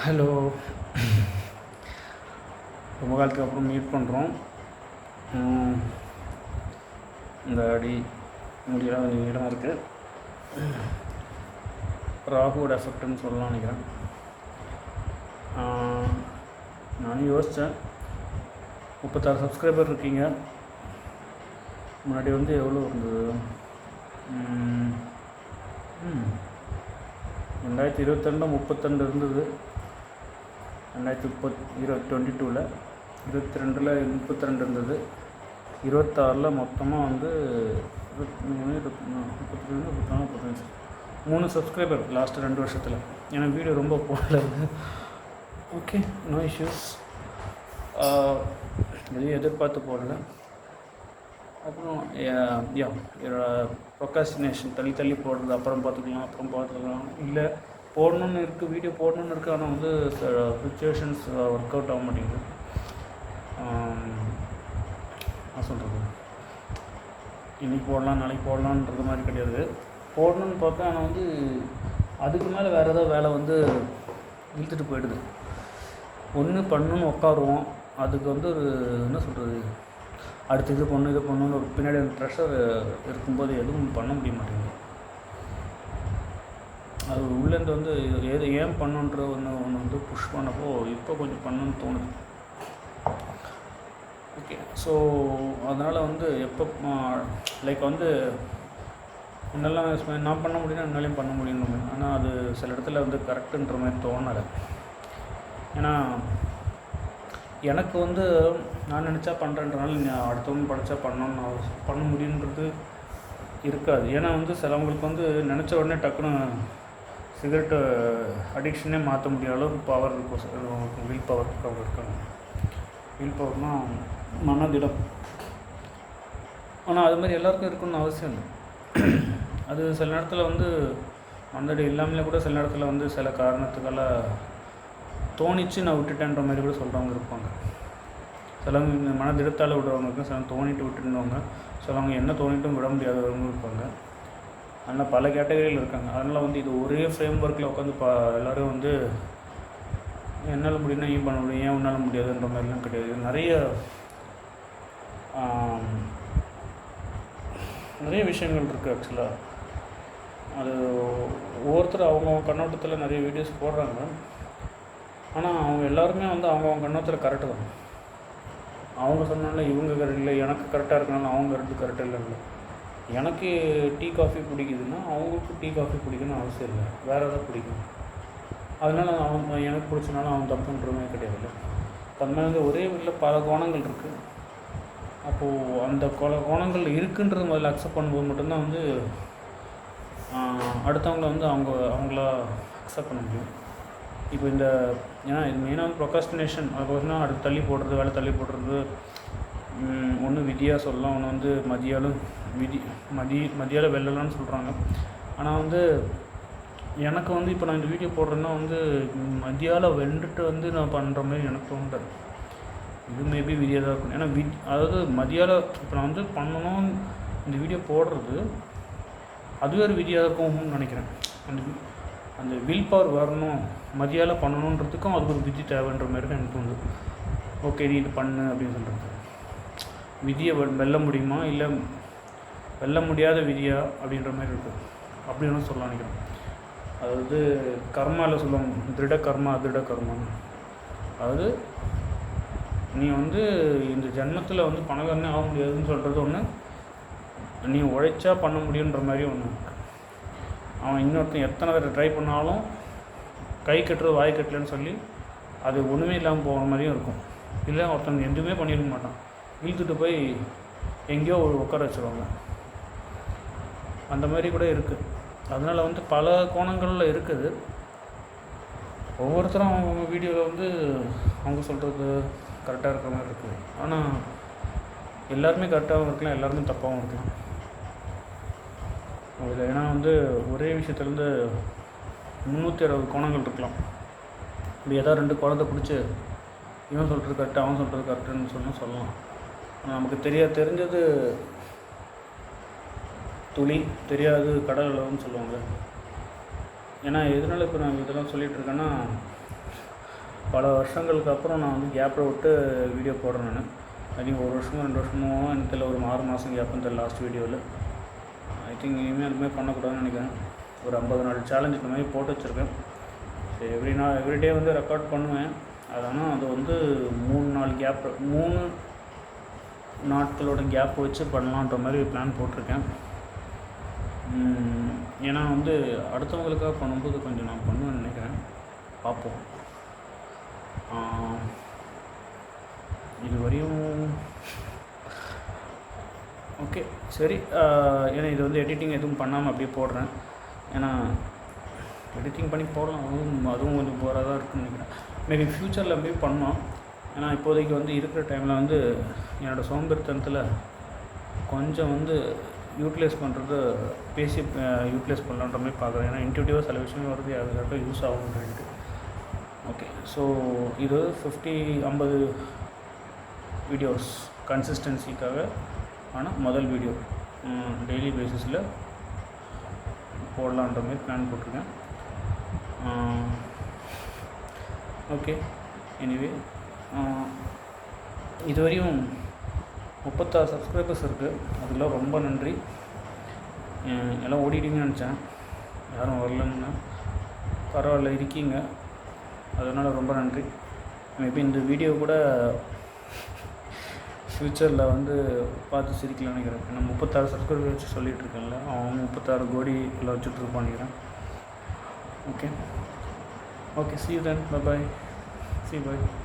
Hello, ரொம்ப காலத்துக்கு அப்புறம் மீட் பண்ணுறோம். இந்த அடி முடியெல்லாம் கொஞ்சம் நீளமாக இருக்குது. ராகுவோட எஃபெக்ட்னு சொல்லலாம் நினைக்கிறேன். நானும் யோசித்தேன், 36 சப்ஸ்கிரைபர் இருக்கீங்க. முன்னாடி வந்து எவ்வளோ இருந்தது? 2022 32 இருந்தது. 2022 22 32 இருந்தது. 26 மொத்தமாக வந்து 23 24 35 3 சப்ஸ்கிரைபர் லாஸ்ட்டு 2 வருஷத்தில். ஏன்னா வீடியோ ரொம்ப போடல. Okay, no issues. எதையும் எதிர்பார்த்து போடல. அப்புறம் என்னோட ப்ரொகாஸ்டினேஷன் தள்ளி போடுறது, அப்புறம் பார்த்துக்கலாம் இல்லை போடணுன்னு இருக்குது, வீடியோ போடணுன்னு இருக்குது. ஆனால் வந்து சுச்சுவேஷன்ஸ் ஒர்க் அவுட் ஆக மாட்டேங்குது. நான் சொல்கிறது இன்றைக்கி போடலாம் நாளைக்கு போடலான்றது மாதிரி கிடையாது. போடணுன்னு பார்த்தா ஆனால் வந்து அதுக்கு மேலே வேறு ஏதாவது வேலை வந்து இழுத்துட்டு போயிடுது. ஒன்று பண்ணணுன்னு உட்காருவோம், அதுக்கு வந்து ஒரு என்ன சொல்கிறது, அடுத்து இது பண்ணணுன்னு ஒரு பின்னாடி அந்த ப்ரெஷர் இருக்கும்போது எதுவும் பண்ண முடிய மாட்டேங்குது. அது உள்ளேருந்து வந்து எது ஏன் பண்ணுன்ற ஒன்று வந்து புஷ் பண்ணப்போ இப்போ கொஞ்சம் பண்ணணுன்னு தோணுது. ஓகே, ஸோ அதனால் வந்து எப்போ லைக் வந்து முன்னெல்லாம் நான் பண்ண முடியும்னா என்னாலையும் பண்ண முடியணும். ஆனால் அது சில இடத்துல வந்து கரெக்டுன்ற மாதிரி தோணலை. ஏன்னா எனக்கு வந்து நான் நினச்சா பண்ணுறேன்றனால அடுத்தவங்க படித்தா பண்ண முடியுன்றது இருக்காது. ஏன்னா வந்து சிலவங்களுக்கு வந்து நினச்ச உடனே டக்குன்னு சிகரெட்டு அடிக்ஷனே மாற்ற முடியாத அளவுக்கு பவர் இருக்கும். வில் பவர் இருக்காங்க. வில் பவர்னால் மனதிடம். ஆனால் அது மாதிரி எல்லாருக்கும் இருக்கணும்னு அவசியம் இல்லை. அது சில நேரத்தில் வந்து மனதடி இல்லாமலே கூட சில நேரத்தில் வந்து சில காரணத்துக்கால தோணிச்சு நான் விட்டுட்டேன்ற மாதிரி கூட சொல்கிறவங்க இருப்பாங்க. சிலவங்க இந்த மனதிடத்தால் விடுறவங்க இருக்கும், சில தோணிட்டு விட்டுருந்தவங்க, சிலவங்க என்ன தோணிட்டும் விட முடியாதவங்க இருப்பாங்க. அதனால் பல கேட்டகரியில் இருக்காங்க. அதனால் வந்து இது ஒரே ஃப்ரேம் ஒர்க்கில் உட்காந்து எல்லோரும் வந்து என்னால் முடியும்னா ஏன் பண்ண முடியும், ஏன் உன்னால் முடியாதுன்ற மாதிரிலாம் கிடையாது. நிறைய விஷயங்கள் இருக்குது ஆக்சுவலாக. அது ஒவ்வொருத்தர் அவங்கவுங்க கண்ணோட்டத்தில் நிறைய வீடியோஸ் போடுறாங்க. ஆனால் அவங்க எல்லாருமே வந்து அவங்கவுங்க கண்ணோட்டத்தில் கரெக்டு தான். அவங்க சொன்னால இவங்க கரெக்ட் இல்லை, எனக்கு கரெக்டாக இருக்கனால அவங்க கரெக்டாக இல்லை. எனக்கு டீ காஃபி பிடிக்குதுன்னா அவங்களுக்கு டீ காஃபி பிடிக்கணும்னு அவசியம் இல்லை, வேறு எதாவது பிடிக்கும். அதனால் அவங்க எனக்கு பிடிச்சனால அவன் தப்புன்றமே கிடையாது. அது மாதிரி ஒரே வீட்டில் பல கோணங்கள் இருக்குது. அப்போது அந்த கோணங்கள் இருக்குன்றது முதல்ல அக்செப்ட் பண்ணும்போது மட்டும்தான் வந்து அடுத்தவங்கள வந்து அவங்கள அக்செப்ட் பண்ண முடியும். இப்போ ஏன்னா இது மெயினாக வந்து ப்ரொகாஸ்டினேஷன், அது பார்த்தீங்கன்னா அடுத்து தள்ளி போடுறது, வேலை தள்ளி போடுறது. ஒன்று விதியாக சொல்லலாம், ஒன்று வந்து மதியால் வெல்லலான்னு சொல்கிறாங்க. ஆனால் வந்து எனக்கு வந்து இப்போ நான் இந்த வீடியோ போடுறேன்னா வந்து மதியால் வென்றுட்டு வந்து நான் பண்ணுற மாதிரி எனக்கு தோன்றுறது. இது மேபி விதியாக தான் இருக்கணும். ஏன்னா அதாவது மதியால் இப்போ நான் வந்து பண்ணணும் இந்த வீடியோ போடுறது, அதுவே ஒரு விதியாக இருக்கும்னு நினைக்கிறேன். அந்த வில் பவர் வரணும், மதியால் பண்ணணுன்றதுக்கும் அதுக்கு ஒரு விதி தேவைன்ற மாதிரி தான் எனக்கு தோணுது. ஓகே, நீ இது பண்ணு அப்படின்னு சொல்கிறது. விதியை வெல்ல முடியுமா, இல்லை வெல்ல முடியாத விதியா அப்படின்ற மாதிரி இருக்குது. அப்படின்னு சொல்ல நினைக்கிறேன். அதாவது கர்மாவில் சொல்லுவாங்க, திருட கர்மா அதிருட கர்மான்னு. அதாவது நீ வந்து இந்த ஜென்மத்தில் வந்து பணக்காரனே ஆக முடியாதுன்னு சொல்கிறது ஒன்று, நீ உழைச்சா பண்ண முடியுன்ற மாதிரி ஒன்று. அவன் இன்னொருத்தன் எத்தனை தடவை ட்ரை பண்ணாலும் கை கட்டுறது வாய் கட்டலன்னு சொல்லி அது ஒன்றுமே இல்லாமல் போகிற மாதிரியும் இருக்கும். இல்லை ஒருத்தன் எதுவுமே பண்ணியிருக்க மாட்டான், இழுத்துட்டு போய் எங்கேயோ உட்கார வச்சுருவாங்க. அந்த மாதிரி கூட இருக்குது. அதனால் வந்து பல கோணங்களில் இருக்குது. ஒவ்வொருத்தரும் அவங்க வீடியோவில் வந்து அவங்க சொல்கிறது கரெக்டாக இருக்கிற மாதிரி இருக்குது. ஆனால் எல்லாருமே கரெக்டாகவும் இருக்கலாம், எல்லாருமே தப்பாகவும் இருக்கலாம். அதில் ஏன்னா வந்து ஒரே விஷயத்துலேருந்து 360 கோணங்கள் இருக்கலாம். இப்படி ஏதாவது 2 கோணத்தை பிடிச்சி இவன் சொல்கிறது கரெக்டு அவன் சொல்கிறது கரெக்டுன்னு சொல்லலாம். ஆனால் நமக்கு தெரிஞ்சது துளி, தெரியாது கடல் அளவுன்னு சொல்லுவாங்க. ஏன்னா எதனால் இப்போ நான் இதெல்லாம் சொல்லிகிட்ருக்கேன்னா, பல வருஷங்களுக்கு அப்புறம் நான் வந்து கேப்பில் விட்டு வீடியோ போடுறேன். நான் ஐ திங்க் 1 வருஷமோ 2 வருஷமோ எனக்கு தெரியல, ஒரு 6 மாதம் கேப்புன்னு தெரியல லாஸ்ட் வீடியோவில். ஐ திங்க் இனிமேல் அதுமாதிரி பண்ணக்கூடாதுன்னு நினைக்கிறேன். ஒரு 50 நாள் சேலஞ்ச் இந்த மாதிரி போட்டு வச்சுருக்கேன். சரி, எவ்ரிடே வந்து ரெக்கார்ட் பண்ணுவேன். அதனால் அது வந்து 3 நாள் கேப், 3 நாட்களோட கேப் வச்சு பண்ணலான்ற மாதிரி பிளான் போட்டிருக்கேன். ஏன்னா வந்து அடுத்தவங்களுக்காக பண்ணும்போது கொஞ்சம் நான் பண்ணுவேன்னு நினைக்கிறேன். பார்ப்போம். இது வரையும் ஓகே, சரி. ஏன்னா இது வந்து எடிட்டிங் எதுவும் பண்ணாமல் அப்படியே போடுறேன். ஏன்னா எடிட்டிங் பண்ணி போடலாம், அதுவும் கொஞ்சம் போராக தான் இருக்குன்னு நினைக்கிறேன். மேபி ஃப்யூச்சரில் போய் பண்ணோம். ஏன்னா இப்போதைக்கு வந்து இருக்கிற டைமில் வந்து என்னோடய சோம்பேறித்தனத்தில் கொஞ்சம் வந்து யூட்டிலைஸ் பண்ணுறது பேசி யூட்டிலைஸ் பண்ணலான்ற மாதிரி பார்க்குறேன். ஏன்னா இன்ட்யூட்டிவாக சில விஷயம் வருது, அது யூஸ் ஆகும்ன்ட்டு. ஓகே, ஸோ இது 50 வீடியோஸ் கன்சிஸ்டன்சிக்காக ஆனால் முதல் வீடியோ டெய்லி பேசிஸில் போடலான்ற மாதிரி பிளான் போட்டிருக்கேன். ஓகே, எனிவே இதுவரையும் 36 சப்ஸ்கிரைபர்ஸ் இருக்குது. அதில் ரொம்ப நன்றி. எல்லாம் ஓடிட்டிங்கன்னு நினச்சேன், யாரும் வரலன்னு. பரவாயில்ல, இருக்கீங்க, அதனால் ரொம்ப நன்றி. மேபி இந்த வீடியோ கூட ஃப்யூச்சரில் வந்து பார்த்து சிரிக்கலாம்னு நினைக்கிறேன். ஏன்னா 36 சப்ஸ்கிரைபர் வச்சு சொல்லிகிட்ருக்கேன்ல, அவன் 36 கோடி எல்லாம் வச்சுட்ருப்பான்னு நினைக்கிறேன். Okay, see you then. Bye. See you, bye.